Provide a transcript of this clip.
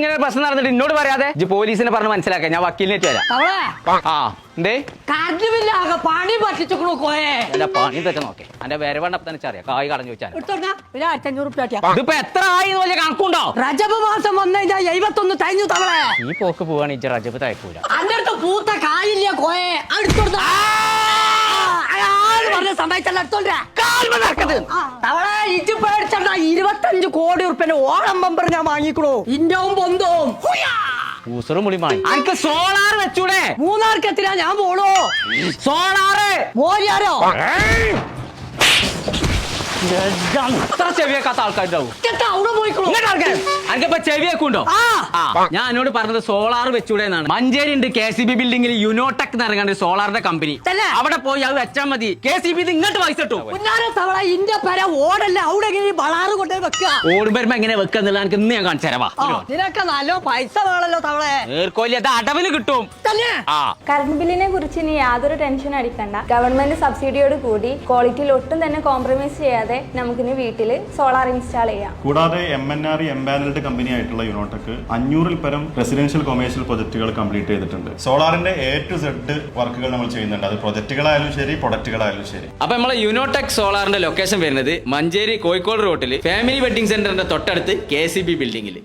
ഇങ്ങനെ പ്രശ്നം നടന്നിട്ട് എന്നോട് പറയാതെ ഇജ്ജ് പോലീസിനെ പറഞ്ഞ് മനസ്സിലാക്കാം. ഞാൻ വക്കീലിനേറ്റ് വരാം. ആ എന്തേ പണി പറ്റിച്ചു കോയെ എന്റെ പണി തെറ്റ് നോക്കേ. എന്റെ വരവണ്ണപ്പ തന്നെ അറിയാം. കായ് കടഞ്ഞു വെച്ചാൽ ഇതിപ്പോ എത്ര ആയി വലിയ കണക്കുണ്ടോ? റജബ് മാസം വന്നു കഴിഞ്ഞാൽ 71 തയ്ഞ്ഞു തവളെ. ഈ പോക്ക് പോവാണ് ഇജ്ജ് റജബ് തയക്കൂല. അന്റെ അടുത്ത് പൂത്ത കായില്ല കോയെ തവളെ ഇജ്ജ് പേടിച്ചണ്ട. 25 കോടി ഉറുപ്പ്യന്റെ ഓണം ബമ്പർ ഞാൻ വാങ്ങിക്കണു. ഇന്നവും പൊന്തവും അനക്ക് സോളാർ വെച്ചൂടെ? മൂന്നാർക്ക് എത്തിനാ ഞാൻ പോണു. സോളാറ് മോരിയാരോ അത്ര ചെവിയേക്കാത്ത ആൾക്കാരുണ്ടാവും. അവിടെ പോയിക്കണു. അനക്കിപ്പോ ചെവിയൊക്കെ ഉണ്ടോ? ഞാൻ എന്നോട് പറഞ്ഞത് സോളാർ വെച്ചൂടെ എന്നാണ്. മഞ്ചേരി ഉണ്ട് KCB ബിൽഡിംഗിൽ യുനോടെക് എന്ന് ഇറങ്ങാണ്ട് സോളാറിന്റെ കമ്പനി. അവിടെ പോയി അത് വെച്ചാൽ മതി. KCB ഇങ്ങോട്ട് പൈസ കിട്ടും. തവള ഇന്റെ പര ഓടല്ല. അവിടെ ബളാറ് കൊണ്ടേ വെക്കുക. ഓടും വരുമ്പോ എങ്ങനെ വെക്കുക എന്നുള്ള എനിക്ക് ഇന്ന് ഞാൻ കാണിച്ചു തരാം. ഇതിനൊക്കെ നല്ല പൈസ വേണല്ലോ തവളെ. ഏർക്കോലി അത് അടവിന് കിട്ടും. കറണ്ട് ബില്ലിനെ കുറിച്ച് ഇനി യാതൊരു ടെൻഷൻ അടിക്കണ്ട. ഗവൺമെന്റ് സബ്സിഡിയോട് കൂടി ക്വാളിറ്റിയിൽ ഒട്ടും തന്നെ കോംപ്രമൈസ് ചെയ്യാതെ നമുക്കിനി വീട്ടില് സോളാർ ഇൻസ്റ്റാൾ ചെയ്യാം. കൂടാതെ MNRE എംപാനൽഡ് കമ്പനി ആയിട്ടുള്ള യുനോടെക് 500-ൽ പരം റെസിഡൻഷ്യൽ കൊമേഴ്ഷ്യൽ പ്രൊജക്ടുകൾ കംപ്ലീറ്റ് ചെയ്തിട്ടുണ്ട്. സോളാറിന്റെ A to Z വർക്കുകൾ നമ്മൾ ചെയ്യുന്നുണ്ട്. അത് പ്രൊജക്ടുകളായാലും ശരി, പ്രൊഡക്റ്റുകളായാലും ശരി. അപ്പൊ നമ്മളെ യുനോടെക് സോളാറിന്റെ ലൊക്കേഷൻ വരുന്നത് മഞ്ചേരി കോഴിക്കോട് റോട്ടിൽ ഫാമിലി വെഡിങ് സെന്ററിന്റെ തൊട്ടടുത്ത് KCB ബിൽഡിംഗിൽ.